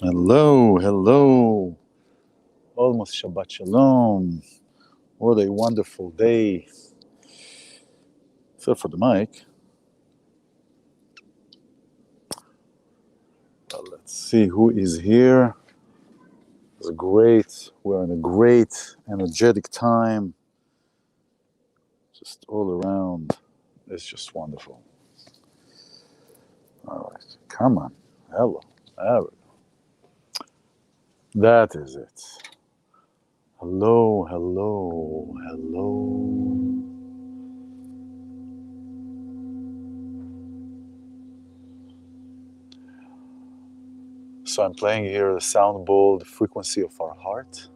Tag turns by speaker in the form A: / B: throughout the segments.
A: Hello, hello. Almost Shabbat Shalom. What a wonderful day. Except for the mic. Well, let's see who is here. It's great. We're in a great, energetic time. Just all around. It's just wonderful. All right. Come on. Hello. There we go. That is it. Hello, hello, hello. So I'm playing here the sound bowl, the frequency of our heart.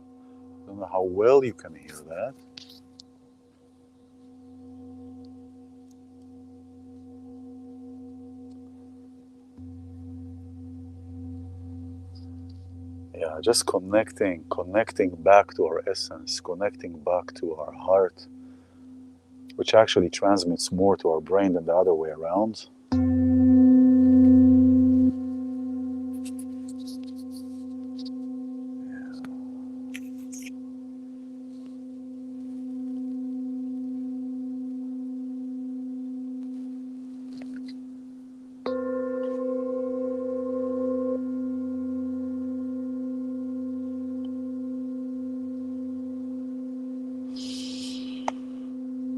A: I don't know how well you can hear that. Yeah, just connecting back to our essence, connecting back to our heart, which actually transmits more to our brain than the other way around.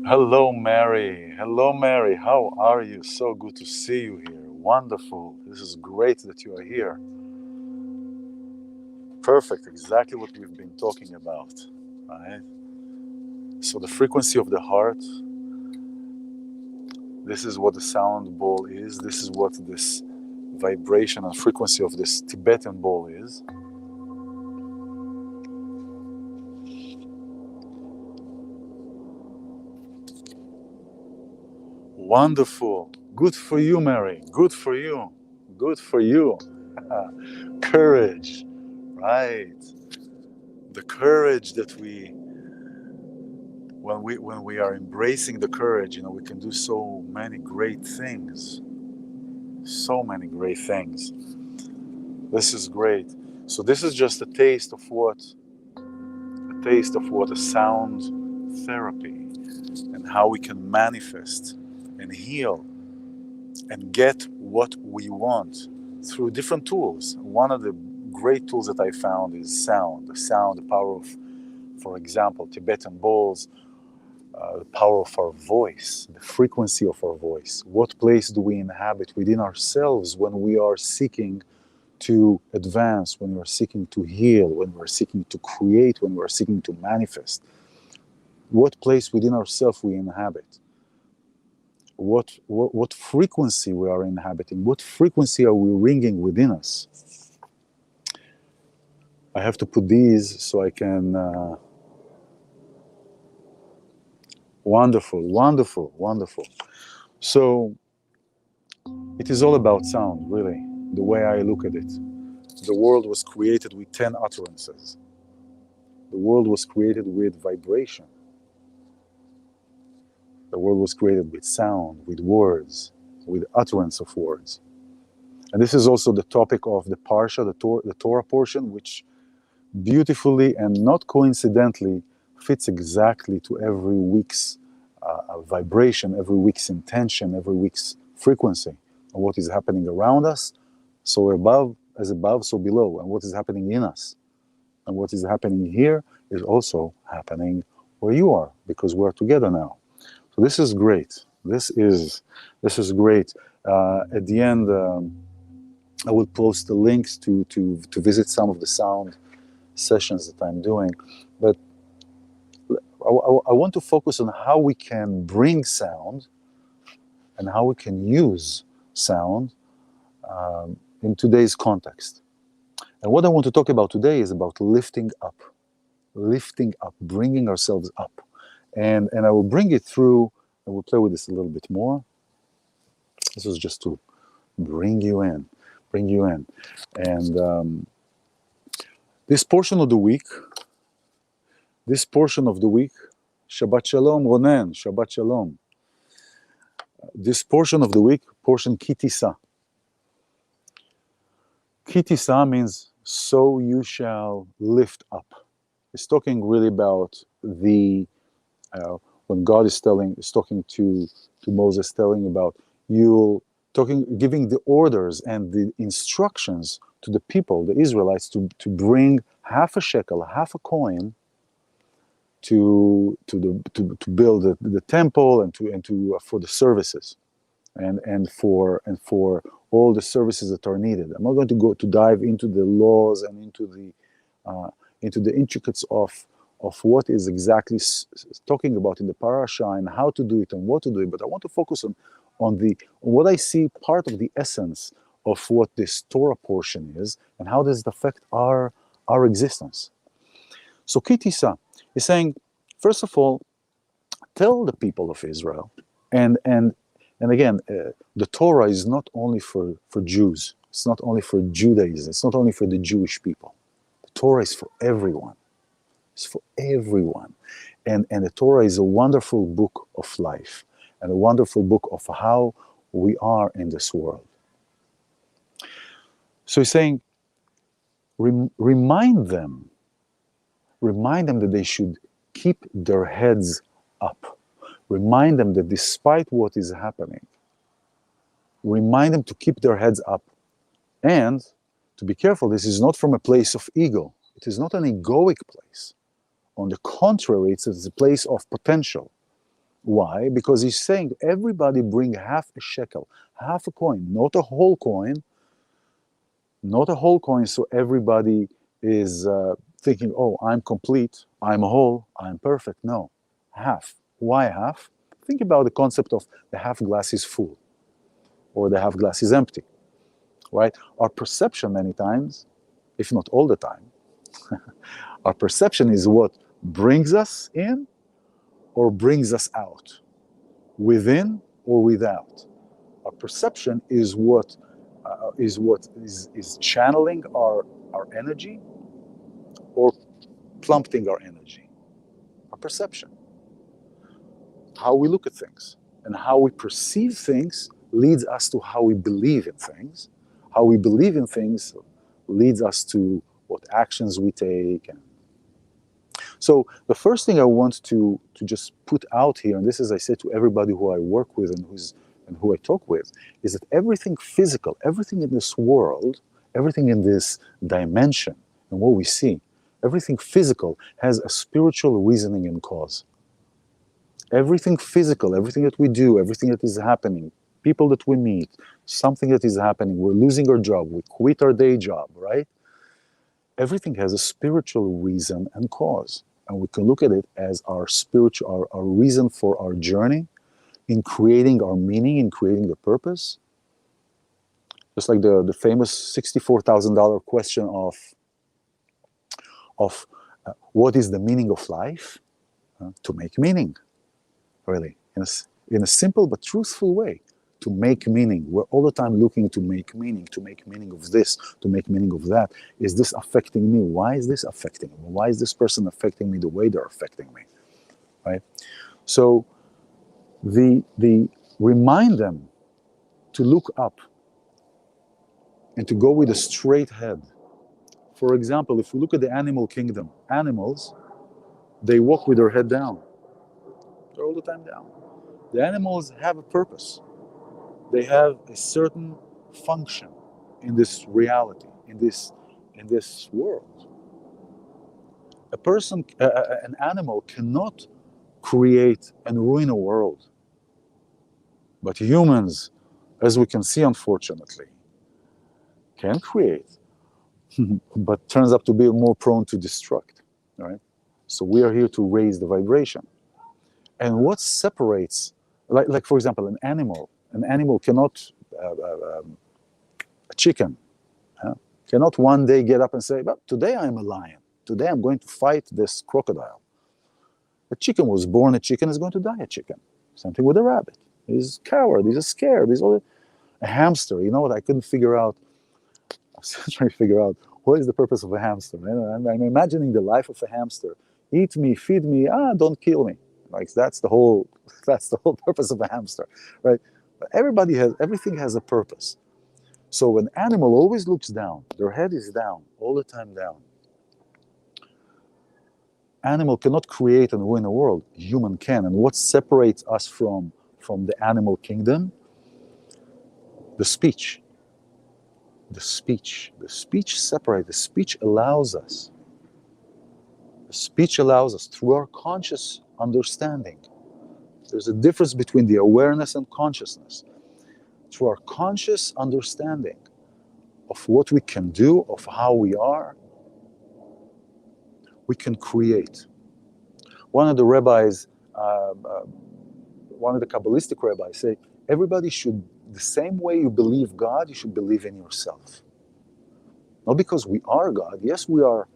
A: Hello, Mary. Hello, Mary. How are you? So good to see you here. Wonderful. This is great that you are here. Perfect. Exactly what we've been talking about. Right? So the frequency of the heart, this is what the sound bowl is. This is what this vibration and frequency of this Tibetan bowl is. Wonderful. Good for you, Mary. Good for you. Good for you. Courage. Right. The courage that when we are embracing the courage, we can do so many great things. So many great things. This is great. So this is just a taste of what a sound therapy and how we can manifest and heal and get what we want through different tools. One of the great tools that I found is sound. The power of, for example, Tibetan bowls, the power of our voice, the frequency of our voice. What place do we inhabit within ourselves when we are seeking to advance, when we're seeking to heal, when we're seeking to create, when we're seeking to manifest? What place within ourselves we inhabit? What frequency we are inhabiting? What frequency are we ringing within us? I have to put these so I can... Wonderful, wonderful, wonderful. So it is all about sound, really, the way I look at it. The world was created with 10 utterances. The world was created with vibration. The world was created with sound, with words, with utterance of words. And this is also the topic of the Parsha, the Torah portion, which beautifully and not coincidentally fits exactly to every week's vibration, every week's intention, every week's frequency of what is happening around us. So above, so below, and what is happening in us. And what is happening here is also happening where you are, because we're together now. So this is great. This is great. At the end, I will post the links to visit some of the sound sessions that I'm doing. But I want to focus on how we can bring sound and how we can use sound in today's context. And what I want to talk about today is about lifting up, bringing ourselves up. And I will bring it through, and we'll play with this a little bit more. This is just to bring you in. And this portion of the week, Shabbat Shalom, Ronen, Shabbat Shalom. This portion of the week, portion Ki Tisah. Ki Tisah means so you shall lift up. It's talking really about the when God is talking to Moses, telling about giving the orders and the instructions to the people, the Israelites, to bring half a shekel, half a coin, to build the temple and to for the services, and for all the services that are needed. I'm not going to dive into the laws and into the intricacies of what is exactly talking about in the parasha and how to do it and what to do it. But I want to focus on what I see part of the essence of what this Torah portion is and how does it affect our existence. So Tisah is saying, first of all, tell the people of Israel, and again, the Torah is not only for Jews. It's not only for Judaism. It's not only for the Jewish people. The Torah is for everyone. It's for everyone. And the Torah is a wonderful book of life and a wonderful book of how we are in this world. So he's saying, remind them that they should keep their heads up. Remind them that despite what is happening, remind them to keep their heads up. And to be careful, this is not from a place of ego. It is not an egoic place. On the contrary, it's a place of potential. Why? Because he's saying everybody bring half a shekel, half a coin, not a whole coin, so everybody is thinking, oh, I'm complete, I'm whole, I'm perfect. No, half. Why half? Think about the concept of the half glass is full or the half glass is empty, right? Our perception many times, if not all the time, our perception is what brings us in or brings us out, within or without. Our perception is what is channeling our energy or plummeting our energy. Our perception, how we look at things, and how we perceive things leads us to how we believe in things. How we believe in things leads us to what actions we take. And so the first thing I want to just put out here, and this is I say to everybody who I work with and who I talk with, is that everything physical, everything in this world, everything in this dimension and what we see, everything physical has a spiritual reasoning and cause. Everything physical, everything that we do, everything that is happening, people that we meet, something that is happening, we're losing our job, we quit our day job, right? Everything has a spiritual reason and cause. And we can look at it as our spiritual, our reason for our journey in creating our meaning, in creating the purpose. Just like the famous $64,000 question of what is the meaning of life? To make meaning, really, in a simple but truthful way. To make meaning. We're all the time looking to make meaning of this, to make meaning of that. Is this affecting me? Why is this affecting me? Why is this person affecting me the way they're affecting me? Right? So the remind them to look up and to go with a straight head. For example, if we look at the animal kingdom, animals, they walk with their head down. They're all the time down. The animals have a purpose. They have a certain function in this reality, in this world. A person, an animal cannot create and ruin a world. But humans, as we can see, unfortunately, can create, but turns out to be more prone to destruct, right? So we are here to raise the vibration. And what separates, like for example, an animal cannot, a chicken, cannot one day get up and say, well, today I'm a lion. Today I'm going to fight this crocodile. A chicken was born a chicken, is going to die a chicken. Something with a rabbit. He's coward, he's scared, he's all a hamster. You know what I couldn't figure out? I was trying to figure out what is the purpose of a hamster. I'm imagining the life of a hamster. Eat me, feed me, don't kill me. Like that's the whole purpose of a hamster, right? But everything has a purpose. So an animal always looks down. Their head is down, all the time down. Animal cannot create and win a world. Human can. And what separates us from the animal kingdom? The speech. The speech. The speech separates. The speech allows us. The speech allows us through our conscious understanding. There's a difference between the awareness and consciousness. Through our conscious understanding of what we can do, of how we are, we can create. One of the rabbis, one of the Kabbalistic rabbis say, everybody should, the same way you believe God, you should believe in yourself. Not because we are God. Yes, we are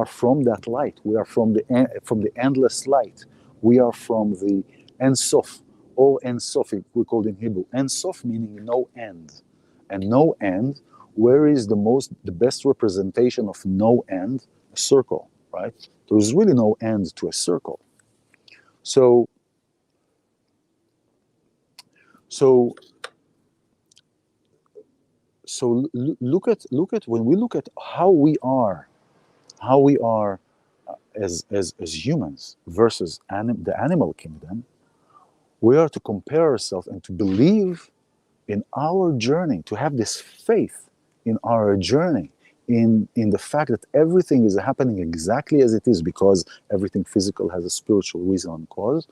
A: from that light. We are from the endless light. We are from the Ein Sof, or Ein Sof, we call it in Hebrew. Ein Sof meaning no end. And no end, where is the best representation of no end? A circle, right? There is really no end to a circle. So look at when we look at how we are as humans versus the animal kingdom, we are to compare ourselves and to believe in our journey, to have this faith in our journey, in the fact that everything is happening exactly as it is, because everything physical has a spiritual reason and cause,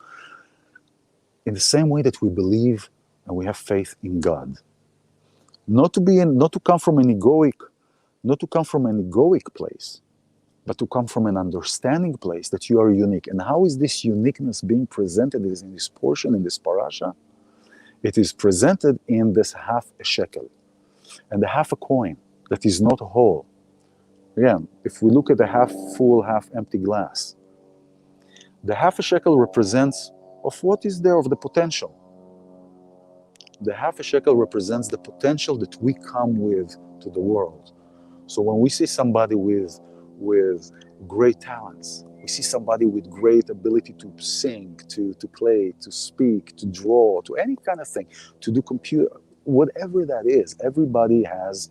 A: in the same way that we believe and we have faith in God. Not to come from an egoic place, but to come from an understanding place that you are unique. And how is this uniqueness being presented in this portion, in this parasha? It is presented in this half a shekel, and the half a coin that is not whole. Again, if we look at the half full, half empty glass, the half a shekel represents of what is there of the potential. The half a shekel represents the potential that we come with to the world. So when we see somebody with great talents, we see somebody with great ability to sing, to play, to speak, to draw, to any kind of thing, to do computer, whatever that is, everybody has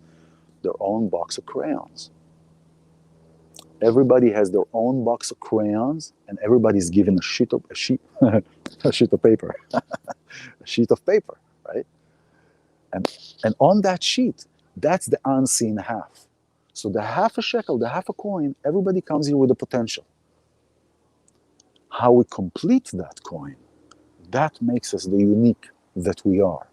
A: their own box of crayons. Everybody has their own box of crayons, and everybody's given a sheet of paper, a sheet of paper, right? And on that sheet, that's the unseen half. So the half a shekel, the half a coin, everybody comes here with a potential. How we complete that coin, that makes us the unique that we are.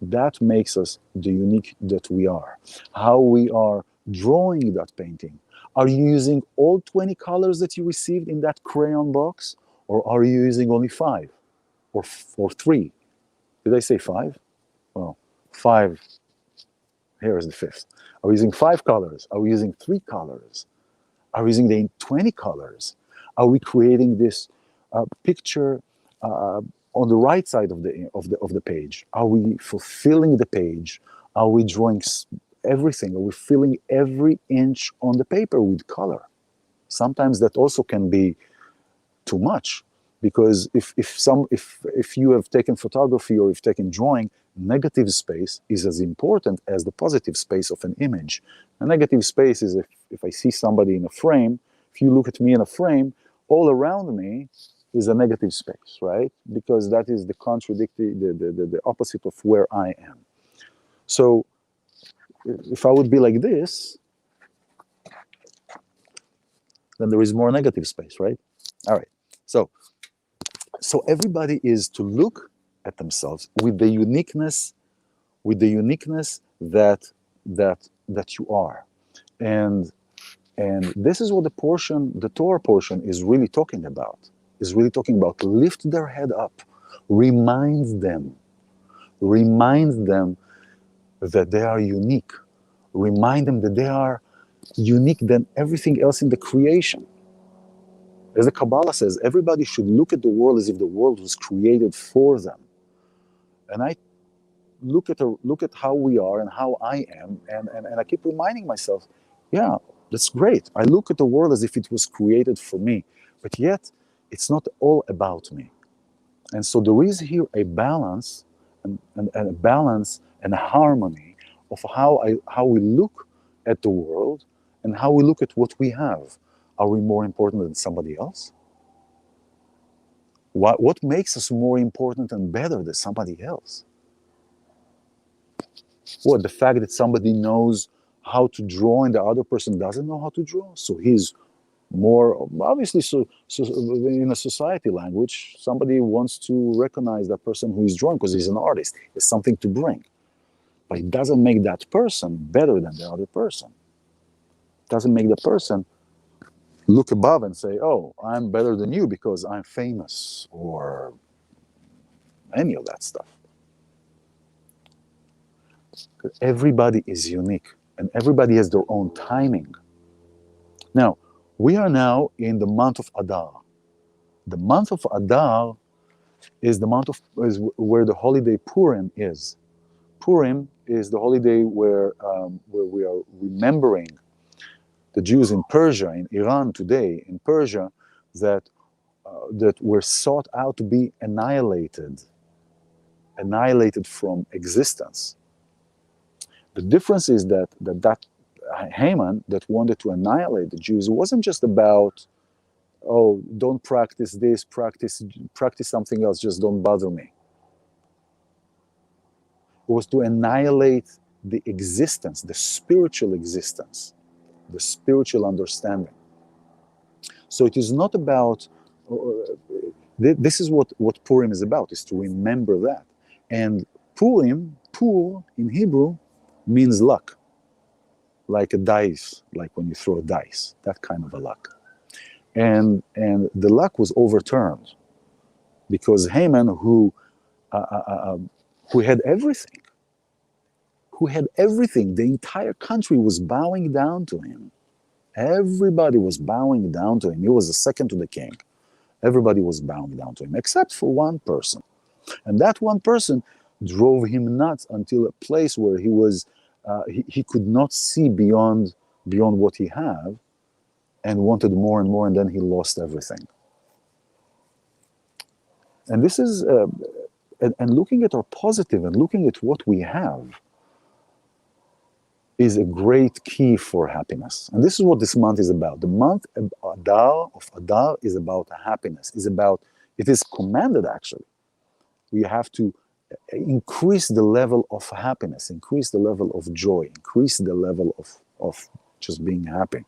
A: That makes us the unique that we are. How we are drawing that painting. Are you using all 20 colors that you received in that crayon box? Or are you using only 5 or 3? Did I say 5? Well, 5. Here is the 5th. Are we using 5 colors? Are we using 3 colors? Are we using the 20 colors? Are we creating this picture on the right side of the page? Are we fulfilling the page? Are we drawing everything? Are we filling every inch on the paper with color? Sometimes that also can be too much, because if you have taken photography or you've taken drawing, negative space is as important as the positive space of an image. A negative space is if I see somebody in a frame, if you look at me in a frame, all around me is a negative space, right? Because that is the opposite of where I am. So if I would be like this, then there is more negative space, right? All right. So everybody is to look at themselves with the uniqueness that you are. And this is what the Torah portion is really talking about. Lift their head up, remind them that they are unique. Remind them that they are unique than everything else in the creation. As the Kabbalah says, everybody should look at the world as if the world was created for them. And I look at how we are and how I am, and I keep reminding myself, yeah, that's great. I look at the world as if it was created for me, but yet it's not all about me. And so there is here a balance, and and a harmony of how we look at the world and how we look at what we have. Are we more important than somebody else? What makes us more important and better than somebody else? What, the fact that somebody knows how to draw and the other person doesn't know how to draw? So he's more, obviously, so in a society language, somebody wants to recognize that person who is drawing because he's an artist. There's something to bring. But it doesn't make that person better than the other person. It doesn't make the person look above and say, oh, I'm better than you because I'm famous or any of that stuff. Everybody is unique and everybody has their own timing. Now, we are now in the month of Adar. The month of Adar is the month is where the holiday Purim is. Purim is the holiday where we are remembering the Jews in Persia, in Iran today, in Persia, that were sought out to be annihilated from existence. The difference is that Haman that wanted to annihilate the Jews wasn't just about, oh, don't practice this, practice something else, just don't bother me. It was to annihilate the existence, the spiritual existence, the spiritual understanding. So it is not about, this is what Purim is about, is to remember that. And Purim, Pur in Hebrew, means luck. Like a dice, like when you throw a dice, that kind of a luck. And the luck was overturned because Haman, who had everything, the entire country was bowing down to him. Everybody was bowing down to him. He was the second to the king. Everybody was bowing down to him, except for one person. And that one person drove him nuts until a place where he was, he could not see beyond what he had and wanted more and more, and then he lost everything. And this is, and looking at our positive and looking at what we have is a great key for happiness. And this is what this month is about. The month of Adar is about happiness. It is commanded actually. We have to increase the level of happiness, increase the level of joy, increase the level of just being happy.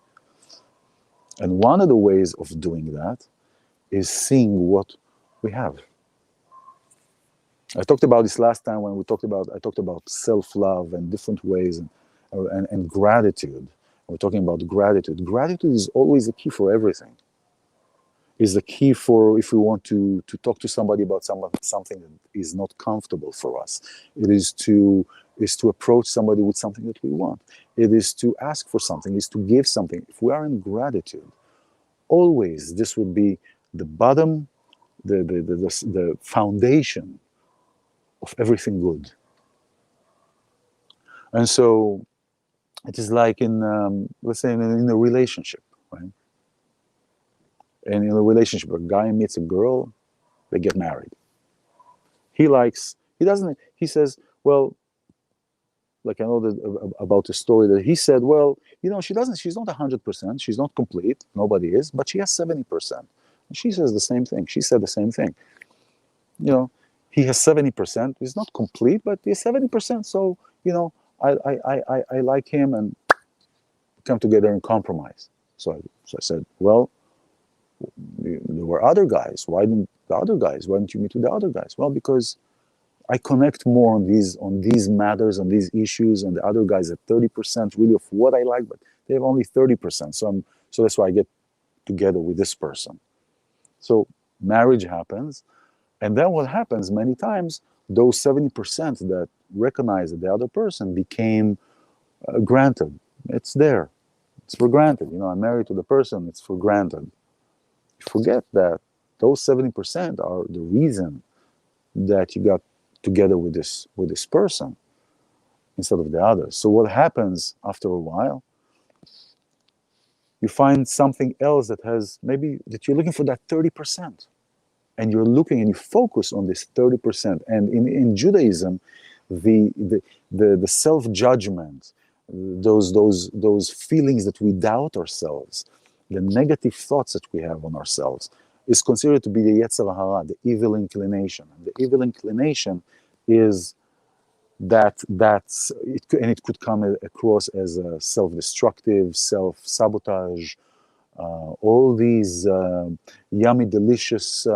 A: And one of the ways of doing that is seeing what we have. I talked about this last time when I talked about self-love and different ways and gratitude. We're talking about gratitude. Gratitude is always the key for everything. Is the key for if we want to talk to somebody about something that is not comfortable for us. It is to approach somebody with something that we want. It is to ask for something, is to give something. If we are in gratitude, always this would be the bottom, the foundation of everything good. And so it is like in, let's say in a relationship, right? And in a relationship, a guy meets a girl, they get married. He says, well, like I know about the story that he said, well, she's not 100%, she's not complete, nobody is, but she has 70%. And she says the same thing, she said the same thing. He has 70%, he's not complete, but he has 70%, so, I like him and come together and compromise. So I said, well, there were other guys. Why didn't you meet with the other guys? Well, because I connect more on these matters, on these issues, and the other guys at 30% really of what I like, but they have only 30%. So that's why I get together with this person. So marriage happens, and then what happens many times, those 70% that recognize the other person became granted. It's there. It's for granted. I'm married to the person, it's for granted. You forget that those 70% are the reason that you got together with this person instead of the others. So what happens after a while, you find something else that you're looking for that 30%. And you're looking and you focus on this 30%. And in Judaism, the self-judgment, those feelings that we doubt ourselves, the negative thoughts that we have on ourselves, is considered to be the Yetzer Hara, the evil inclination. And the evil inclination is and it could come across as a self-destructive, self-sabotage, all these yummy, delicious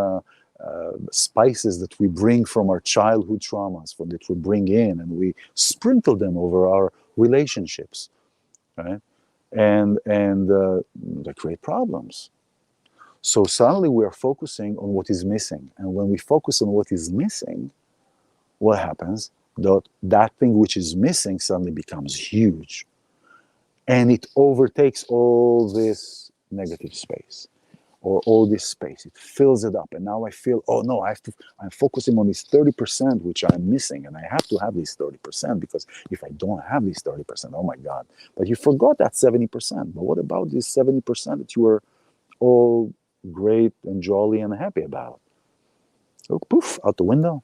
A: spices that we bring from our childhood traumas, that we bring in, and we sprinkle them over our relationships, right? And they create problems. So suddenly we are focusing on what is missing, and when we focus on what is missing, what happens? That thing which is missing suddenly becomes huge, and it overtakes all this negative space, or all this space. It fills it up, and now I feel, oh no, I'm focusing on this 30% which I'm missing, and I have to have this 30%, because if I don't have this 30%, oh my God! But you forgot that 70%. But what about this 70% that you were all great and jolly and happy about? Oh, poof, out the window.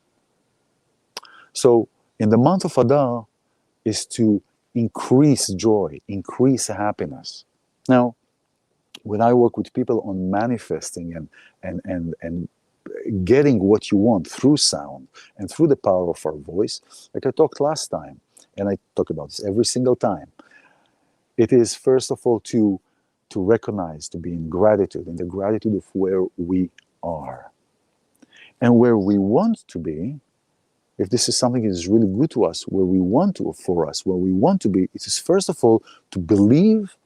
A: So in the month of Adar is to increase joy, increase happiness. Now, when I work with people on manifesting and getting what you want through sound and through the power of our voice, like I talked last time, and I talk about this every single time, it is first of all to recognize, to be in gratitude, in the gratitude of where we are. And where we want to be, if this is something that is really good to us, where we want to, for us, where we want to be, it is first of all to believe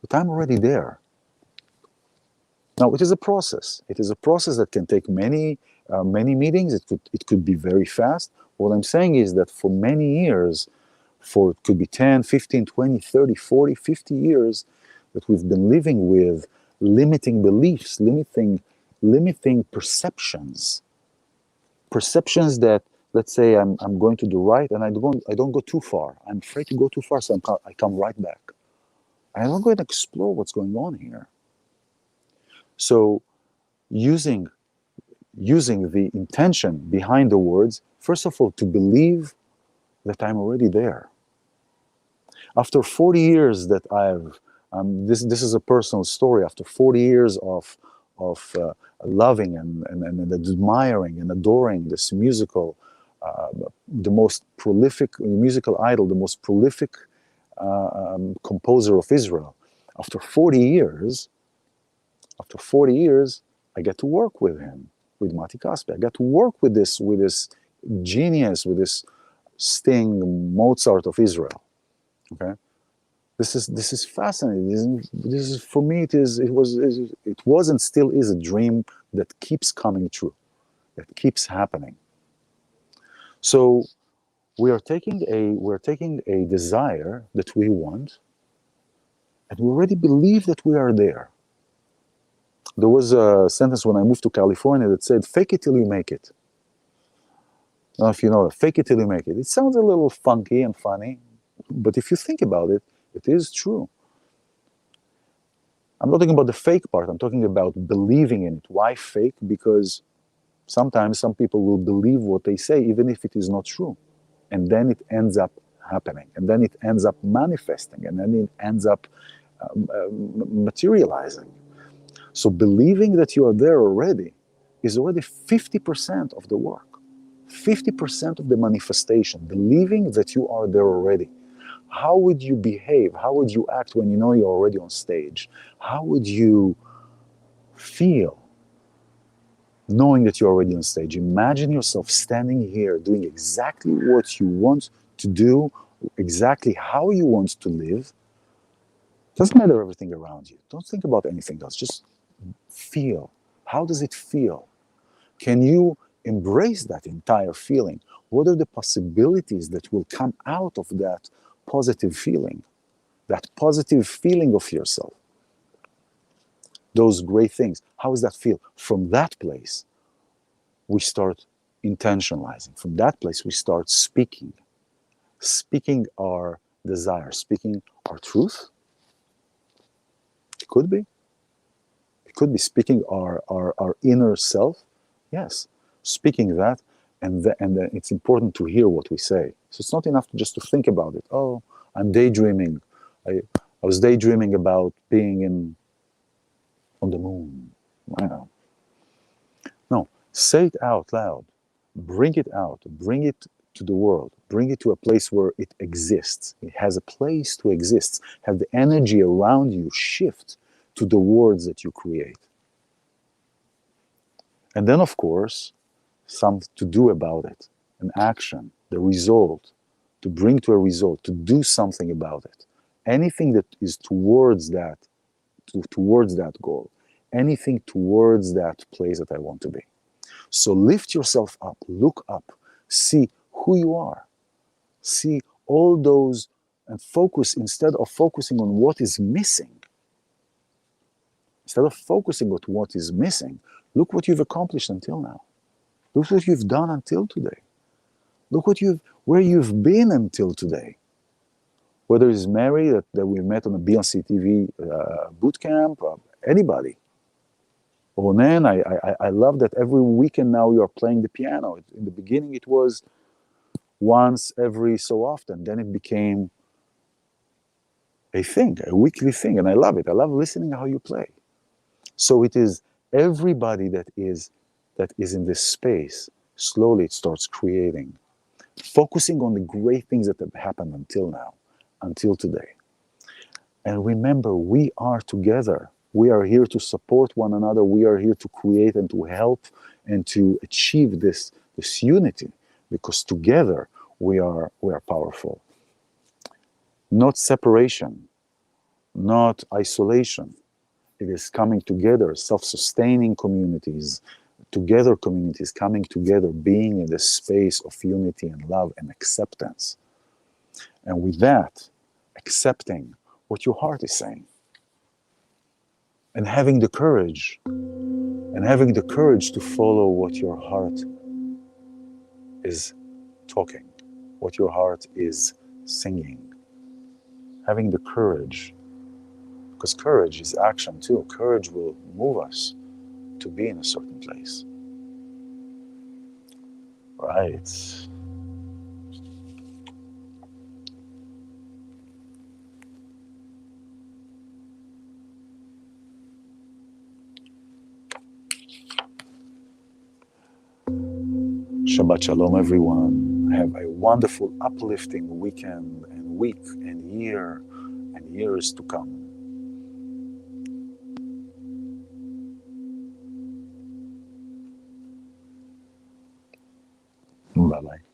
A: that I'm already there. Now, it is a process. It is a process that can take many meetings. It could be very fast. What I'm saying is that for many years, it could be 10, 15, 20, 30, 40, 50 years, that we've been living with limiting beliefs, limiting perceptions that, let's say I'm going to the right, and I don't go too far. I'm afraid to go too far, so I come right back. I don't go and explore what's going on here. So using the intention behind the words, first of all, to believe that I'm already there. After 40 years that this is a personal story. After 40 years of loving and admiring and adoring this the most prolific musical idol, the most prolific composer of Israel. After 40 years, I get to work with him, with Mati Kaspi. I got to work with this genius, with this Sting, Mozart of Israel. Okay, this is fascinating. This is, for me, it was and still is a dream that keeps coming true, that keeps happening. So we're taking a desire that we want, and we already believe that we are there. There was a sentence when I moved to California that said, "Fake it till you make it." I don't know if you know that. Fake it till you make it. It sounds a little funky and funny, but if you think about it, it is true. I'm not talking about the fake part. I'm talking about believing in it. Why fake? Because sometimes some people will believe what they say, even if it is not true. And then it ends up happening. And then it ends up manifesting. And then it ends up materializing. So believing that you are there already is already 50% of the work. 50% of the manifestation. Believing that you are there already. How would you behave? How would you act when you know you're already on stage? How would you feel knowing that you're already on stage? Imagine yourself standing here doing exactly what you want to do, exactly how you want to live. Doesn't matter everything around you. Don't think about anything else. Just feel. How does it feel? Can you embrace that entire feeling? What are the possibilities that will come out of that positive feeling? That positive feeling of yourself. Those great things. How does that feel? From that place, we start intentionalizing. From that place, we start speaking. Speaking our desire, speaking our truth. It could be. It could be speaking our inner self. Yes, speaking that. and then it's important to hear what we say. So it's not enough just to think about it. Oh, I'm daydreaming. I was daydreaming about being on the moon. I know. No, say it out loud. Bring it out. Bring it to the world. Bring it to a place where it exists. It has a place to exist. Have the energy around you shift to the words that you create. And then, of course, something to do about it, an action, the result, to bring to a result, to do something about it. Anything that is towards that, towards that goal, anything towards that place that I want to be. So lift yourself up, look up, see who you are, see all those, and focus, instead of focusing on what is missing, instead of focusing on what is missing, look what you've accomplished until now. Look what you've done until today. Look where you've been until today. Whether it's Mary that we met on a Beyonce TV boot camp, anybody. Ronen, I love that every weekend now you are playing the piano. In the beginning it was once every so often. Then it became a thing, a weekly thing, and I love it. I love listening how you play. So it is everybody that is in this space, slowly it starts creating, focusing on the great things that have happened until now, until today. And remember, we are together. We are here to support one another. We are here to create and to help and to achieve this unity, because together we are powerful. Not separation, not isolation. It is coming together, self-sustaining communities, together communities coming together, being in the space of unity and love and acceptance. And with that, accepting what your heart is saying. And having the courage to follow what your heart is talking, what your heart is singing. Having the courage, because courage is action too. Courage will move us to be in a certain place. Right. Shabbat Shalom, everyone. Have a wonderful, uplifting weekend and week and year and years to come. Bye-bye.